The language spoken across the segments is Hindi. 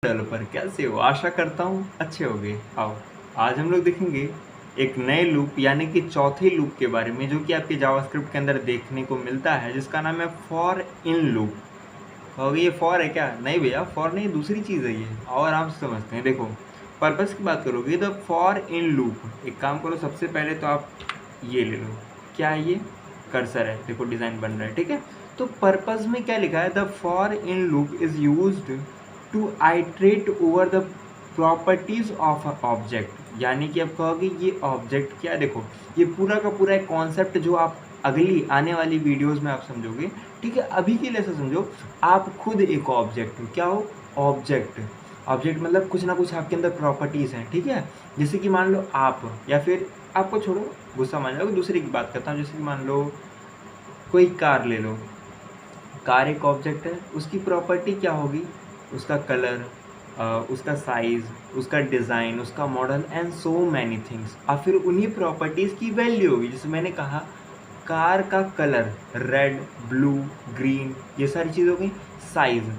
डेवलपर कैसे हो? आशा करता हूँ अच्छे होगे। आओ, आज हम लोग देखेंगे एक नए लूप यानी कि चौथे लूप के बारे में जो कि आपके जावास्क्रिप्ट के अंदर देखने को मिलता है, जिसका नाम है फॉर इन लूप। कहोगे ये फॉर है क्या? नहीं भैया, फॉर नहीं, दूसरी चीज़ है ये। और आराम से समझते हैं। देखो, पर्पस की बात करोगे तो फॉर इन लूप, एक काम करो, सबसे पहले तो आप ये ले लो। क्या है ये? कर्सर है, देखो डिज़ाइन बन रहा है, ठीक है। तो पर्पस में क्या लिखा है? The for in loop is used to iterate over the properties of a object. यानी कि आप कहोगे ये ऑब्जेक्ट क्या है? देखो, ये पूरा का पूरा एक कॉन्सेप्ट जो आप अगली आने वाली वीडियोस में आप समझोगे, ठीक है। अभी के लिए ऐसा समझो, आप खुद एक ऑब्जेक्ट हो। क्या हो? ऑब्जेक्ट। ऑब्जेक्ट मतलब कुछ ना कुछ आपके अंदर प्रॉपर्टीज़ हैं, ठीक है। जैसे कि मान लो आप, या फिर आपको छोड़ो, गुस्सा मान लो, दूसरी की बात करता हूँ। जैसे कि मान लो कोई कार ले लो। कार एक ऑब्जेक्ट है, उसकी प्रॉपर्टी क्या होगी? उसका कलर, उसका साइज़, उसका डिज़ाइन, उसका model and so many things. और फिर उन्हीं प्रॉपर्टीज़ की वैल्यू होगी। जैसे मैंने कहा, कार का कलर रेड, ब्लू, ग्रीन, ये सारी चीज़ हो गई। Size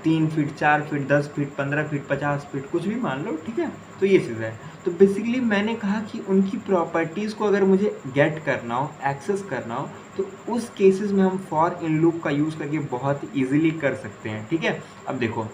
3 feet, 4 feet, 10 feet, 15 feet, 50 feet, कुछ भी मान लो, ठीक है। तो ये चीज़ है। तो बेसिकली मैंने कहा कि उनकी प्रॉपर्टीज़ को अगर मुझे गेट करना हो, एक्सेस करना हो, तो उस केसेस में हम फॉर इन लूप का यूज़ करके बहुत ईजिली कर सकते हैं, ठीक है। अब देखो,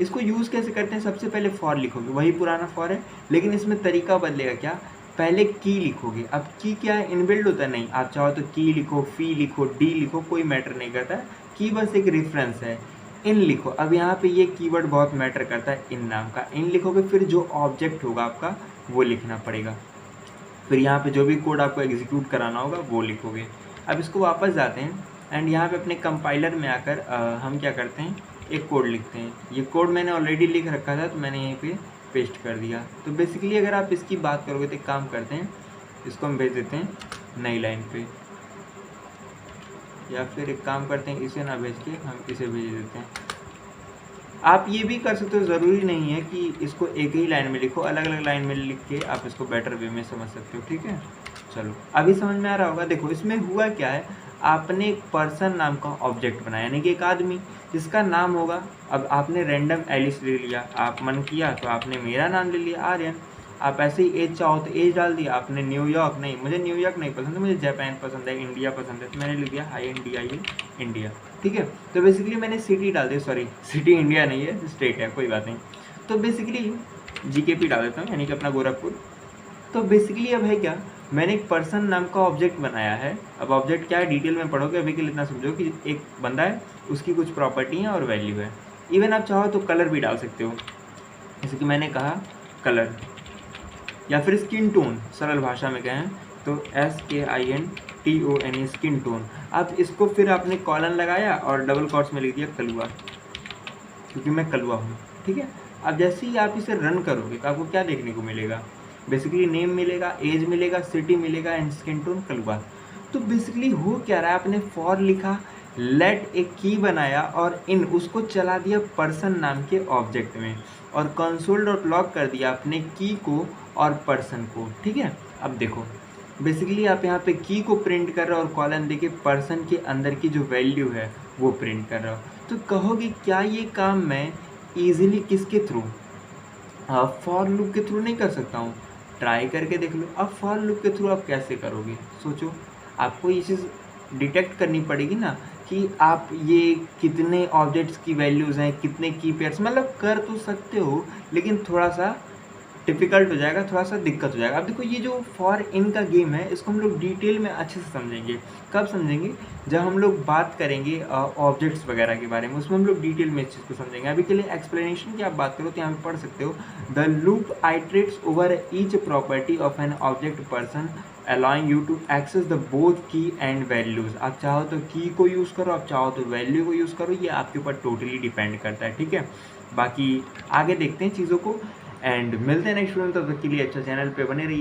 इसको यूज़ कैसे करते हैं? सबसे पहले फॉर लिखोगे, वही पुराना फॉर है, लेकिन इसमें तरीका बदलेगा। क्या? पहले की लिखोगे। अब की क्या है? इनबिल्ड होता है? नहीं, आप चाहो तो की लिखो, फी लिखो, डी लिखो, कोई मैटर नहीं करता। की बस एक रेफरेंस है। इन लिखो। अब यहाँ पे ये कीवर्ड बहुत मैटर करता है, इन नाम का। इन लिखोगे, फिर जो ऑब्जेक्ट होगा आपका वो लिखना पड़ेगा। फिर यहाँ पे जो भी कोड आपको एग्जीक्यूट कराना होगा वो लिखोगे। अब इसको वापस जाते हैं एंड यहाँ पे अपने कंपाइलर में आकर हम क्या करते हैं, एक कोड लिखते हैं। ये कोड मैंने ऑलरेडी लिख रखा था, तो मैंने यहीं पे पेस्ट कर दिया। तो बेसिकली अगर आप इसकी बात करोगे तो एक काम करते हैं, इसको हम भेज देते हैं नई लाइन पे, या फिर एक काम करते हैं, इसे ना भेज के हम इसे भेज देते हैं। आप ये भी कर सकते हो, ज़रूरी नहीं है कि इसको एक ही लाइन में लिखो, अलग अलग लाइन में लिख के आप इसको बेटर वे में समझ सकते हो, ठीक है। चलो, अभी समझ में आ रहा होगा। देखो, इसमें हुआ क्या है, आपने एक पर्सन नाम का ऑब्जेक्ट बनाया, यानी कि एक आदमी जिसका नाम होगा। अब आपने रैंडम एलिस ले लिया, आप मन किया तो आपने मेरा नाम ले लिया, आर्यन। आप ऐसे ही एज चाहो तो एज डाल दिया आपने। न्यूयॉर्क नहीं, मुझे न्यूयॉर्क नहीं पसंद है, मुझे जापान पसंद है, इंडिया पसंद है, तो मैंने लिख दिया INDIA, इंडिया, ठीक है। तो बेसिकली मैंने सिटी डाल दी, सॉरी सिटी इंडिया नहीं है, स्टेट है, कोई बात नहीं। तो बेसिकली GKP डाल देता हूँ, यानी कि अपना गोरखपुर। तो बेसिकली अब है क्या, मैंने एक पर्सन नाम का ऑब्जेक्ट बनाया है। अब ऑब्जेक्ट क्या है डिटेल में पढ़ोगे, अभी के लिए इतना समझो कि एक बंदा है, उसकी कुछ प्रॉपर्टी है और वैल्यू है। इवन आप चाहो तो कलर भी डाल सकते हो, जैसे कि मैंने कहा कलर, या फिर स्किन टोन, सरल भाषा में कहें तो SKINTON, स्किन टोन। अब इसको फिर आपने कॉलन लगाया और डबल कोट्स में लिख दिया कलुआ, क्योंकि मैं कलुआ हूँ, ठीक है। अब जैसे ही आप इसे रन करोगे तो आपको क्या देखने को मिलेगा? बेसिकली नेम मिलेगा, एज मिलेगा, सिटी मिलेगा एंड स्किन टोन कलुआ। तो बेसिकली हो क्या रहा है, आपने फॉर लिखा, लेट एक की बनाया और इन उसको चला दिया पर्सन नाम के ऑब्जेक्ट में, और console.log कर दिया अपने की को और पर्सन को, ठीक है। अब देखो, बेसिकली आप यहाँ पे की को प्रिंट कर रहे हो और कॉलन देके पर्सन के अंदर की जो वैल्यू है वो प्रिंट कर रहा हो। तो कहोगे क्या ये काम मैं ईजिली किसके थ्रू, फॉर लूप के थ्रू नहीं कर सकता हूँ? ट्राई करके देख लो। अब फॉर लूप के थ्रू आप कैसे करोगे? सोचो, आपको ये चीज़ डिटेक्ट करनी पड़ेगी ना कि आप ये कितने ऑब्जेक्ट्स की वैल्यूज़ हैं, कितने की पेयर्स, मतलब कर तो सकते हो लेकिन थोड़ा सा डिफ़िकल्ट हो जाएगा, थोड़ा सा दिक्कत हो जाएगा। अब देखो, ये जो फॉर इन का गेम है, इसको हम लोग डिटेल में अच्छे से समझेंगे। कब समझेंगे? जब हम लोग बात करेंगे ऑब्जेक्ट्स वगैरह के बारे में, उसमें हम लोग डिटेल में इस चीज़ को समझेंगे। अभी के लिए एक्सप्लेनेशन की आप बात करो तो यहाँ पे पढ़ सकते हो, the loop iterates over each property of an object person allowing you to access the both key and values. आप चाहो तो की को यूज़ करो, आप चाहो तो वैल्यू को यूज़ करो, ये आपके ऊपर टोटली डिपेंड करता है, ठीक है। बाकी आगे देखते हैं चीज़ों को एंड मिलते हैं नेक्स्ट वीडियो में। तब तक के लिए अच्छा चैनल पे बने रहिए।